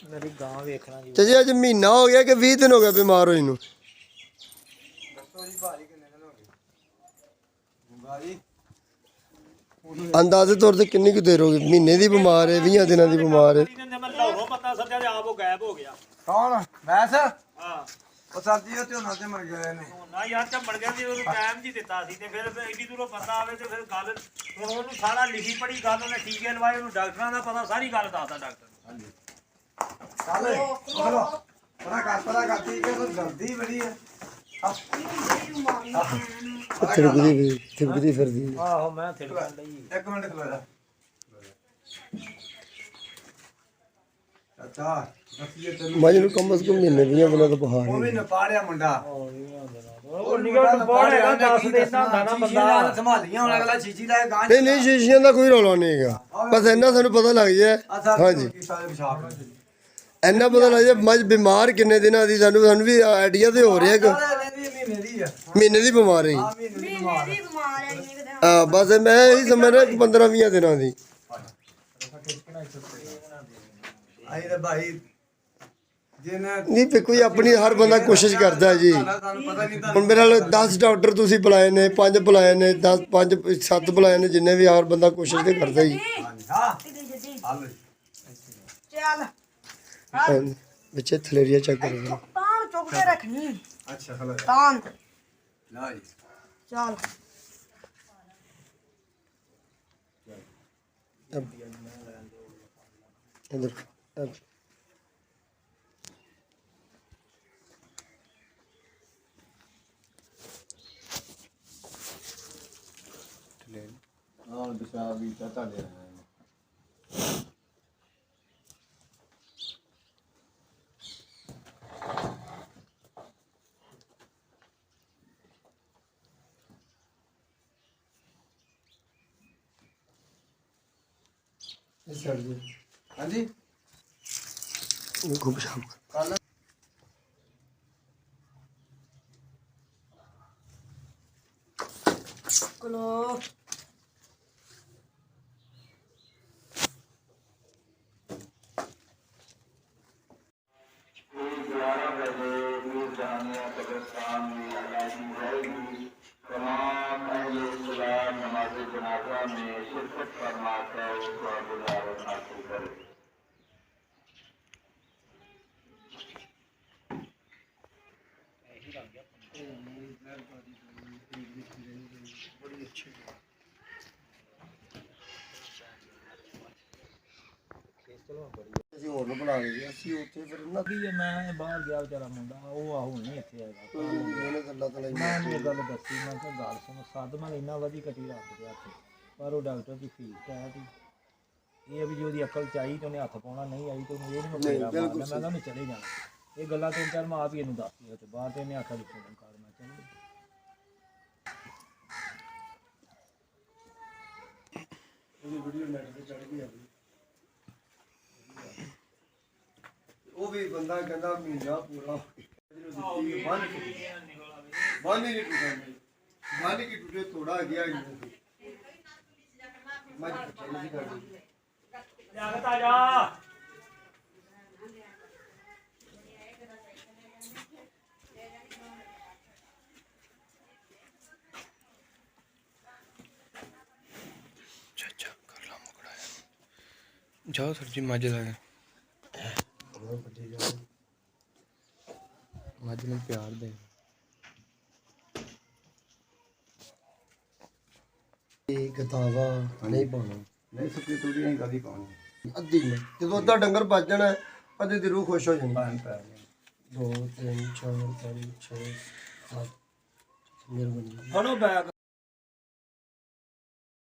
मेरी गां वेखना जी चाचा अज महीना हो गया कि 20 दिन हो गया बीमार होई नू अंदाजे तौर ते किन्नी कुछ देर हो गई महीने दी बीमार है 20 दिनों दी बीमार है लाहौरों पता सद्या ते आप वो गायब हो गया कौन मैं सर हां ਉਹ ਸਰਦੀ ਉਹ ਝੋਨਾ ਤੇ ਮਰ ਗਏ ਨੇ ਨਾ ਯਾਰ ਝੰਮੜ ਗਿਆ ਸੀ ਉਹਨੂੰ ਟਾਈਮ ਜੀ ਦਿੱਤਾ ਸੀ ਤੇ ਫਿਰ ਐਡੀ ਦੂਰੋਂ ਬੰਦਾ ਆਵੇ ਤੇ ਫਿਰ ਗੱਲ ਹੁਣ ਉਹਨੂੰ ਸਾਰਾ ਲਿਖੀ ਪੜੀ ਗੱਲ ਉਹਨੇ ਟੀਕੇ ਲਵਾਏ ਉਹਨੂੰ ਡਾਕਟਰਾਂ ਦਾ ਪਤਾ ਸਾਰੀ ਗੱਲ ਦੱਸਦਾ ਡਾਕਟਰ ਹਾਂਜੀ ਚੱਲ ਚਲੋ ਪਤਾ ਕਰਤੀ ਕਿ ਉਹ ਜਲਦੀ ਬੜੀ ਹੈ थिरकदी फिरदी ਆਹੋ ਮੈਂ ਥਿੜਕਣ ਲਈ ਇੱਕ ਮਿੰਟ ਖਲੋ ਜਾ ਚਾਚਾ ਅਸੀਂ ਤੈਨੂੰ मज नू कम से कम महीने 20 दिनों तो बुखार ਉਹ ਵੀ है ਨਪਾੜਿਆ ਮੁੰਡਾ ਉਹ ਨਿਗਾਹ ਤੋਂ ਬਾਹਰ ਹੈਗਾ 10 ਦਿਨ ਦਾ ਹੁੰਦਾ ਨਾ ਬੰਦਾ ਸੰਭਾਲੀਆਂ ਹੁਣ ਅਗਲਾ ਚੀਚੀ ਦਾ ਗਾਂ नहीं नहीं शीशियां का कोई रौला नहीं है बस इन्ना सानू पता लग जाए हाँ जी इन्ना पता लग जाए मज बीमार किन्ने दिनों दी सानू भी आइडिया ते हो रहा है ਮਹੀਨੇ ਦੀ ਆ महीने दी बीमार है ਮਹੀਨੇ ਦੀ ਬਿਮਾਰ ਆ हाँ बस मैं यही समझ रहा 15-20 दिनों दी ਆਈ ਤੇ ਭਾਈ ਜਿਹਨੇ नहीं पे कोई अपनी हर बंदा कोशिश करता है जी ਤੁਹਾਨੂੰ ਪਤਾ ਨਹੀਂ ਹੁਣ ਮੇਰੇ ਨਾਲ 10 ਡਾਕਟਰ ਤੁਸੀਂ ਬੁਲਾਏ ਨੇ 5 ਬੁਲਾਏ ਨੇ 10 5 7 ਬੁਲਾਏ ਨੇ ਜਿੰਨੇ ਵੀ ਹਰ ਬੰਦਾ ਕੋਸ਼ਿਸ਼ ਤੇ ਕਰਦਾ ਜੀ ਹਾਂ ਹਲ ਚੱਲ ਬੱਚੇ ਥਲੇਰੀਆ ਚੈੱਕ ਕਰੋ ਤਾਨ ਚੁੱਕ ਕੇ ਰੱਖਣੀ ਅੱਛਾ ਹਲੋ ਤਾਨ ਲਾ ਜੀ ਚੱਲ इधर ਹਾਂ ਦਿਸ਼ਾ ਵੀ ਤਾਂ ਤੁਹਾਡੇ सर जी ਹਾਂਜੀ खूब शाम ਕਲੋ ਅਸੀਂ ਹੋਰ ਨੂੰ ਬੁਲਾ ਲਈਏ ਅਸੀਂ ਉੱਥੇ ਫਿਰ ਨਾ ਕੀ ਮੈਂ ਬਾਹਰ ਗਿਆ ਵਿਚਾਰਾ ਮੁੰਡਾ ਉਹ ਆ ਹੁਣ ਨਹੀਂ ਇੱਥੇ ਆਏਗਾ ਉਹਨੇ ਗੱਲਾਂ ਤਾਂ ਲਈ ਮੈਂ ਇਹ ਗੱਲ ਦੱਸੀ ਮੈਂ ਕਿਹਾ ਗੱਲ ਸੁਣ ਸੱਦ ਮੈਂ ਇੰਨਾ ਵਧੀ ਕਟੀ ਰੱਖ ਗਿਆ ਇੱਥੇ ਪਰ ਉਹ ਡਾਕਟਰ ਦੀ ਫੀਸ ਕਹਿ ਦੀ ਇਹ ਵੀ ਜੇ ਉਹਦੀ ਅਕਲ ਚ ਆਈ ਤੇ ਉਹਨੇ ਹੱਥ ਪਾਉਣਾ ਨਹੀਂ ਆਈ ਤੇ ਉਹਨੂੰ ਇਹ ਨਹੀਂ ਮੈਂ ਮੈਂ ਤਾਂ ਉਹਨੇ ਚਲੇ ਜਾਣਾ ਇਹ ਗੱਲਾਂ ਤਿੰਨ ਚਾਰ ਮੈਂ ਆਪ ਹੀ ਇਹਨੂੰ ਦੱਸਦੀ ਉਹ ਤੋਂ ਬਾਅਦ ਤੇ ਇਹਨੇ ਆਖਿਆ ਲਿਖੋ ਕਰ ਮੈਂ ਚੱਲ ਉਹਦੀ ਵੀਡੀਓ ਨੈਟ ਤੇ ਚੜ ਗਈ ਆ ਉਹ ਵੀ ਬੰਦਾ ਕਹਿੰਦਾ ਮਹੀਨਾ ਪੂਰਾ ਬੰਨ ਨਹੀਂ ਟੁੱਟਾ ਬੰਨ ਕੀ ਟੁੱਟੇ ਥੋੜਾ ਗਿਆ ਮੈਂ ਚੱਲ ਕਰ ਲਿਆਕਤ ਆ ਜਾ चाचा कर ला मुकड़ा जाओ सर जी मज लगे मज में प्यार दे ਕਿਤਾਬਾਂ ਨਹੀਂ ਪਾਉਣਾ ਨਹੀਂ ਸੁੱਕੀ ਤੂੜੀ ਨਹੀਂ ਕਦੀ ਪਾਉਣੀ ਅੱਧੀ ਨੇ ਜਦੋਂ ਅੱਧਾ ਡੰਗਰ ਬਚ ਜਾਣਾ ਅੱਧੀ ਦੀ ਰੂਹ ਖੁਸ਼ ਹੋ ਜਾਣੀ ਪਾਣ ਪੈ 2 3 4 5 6 7 ਮਿਹਰਬਾਨੀ ਫੜੋ ਬੈਗ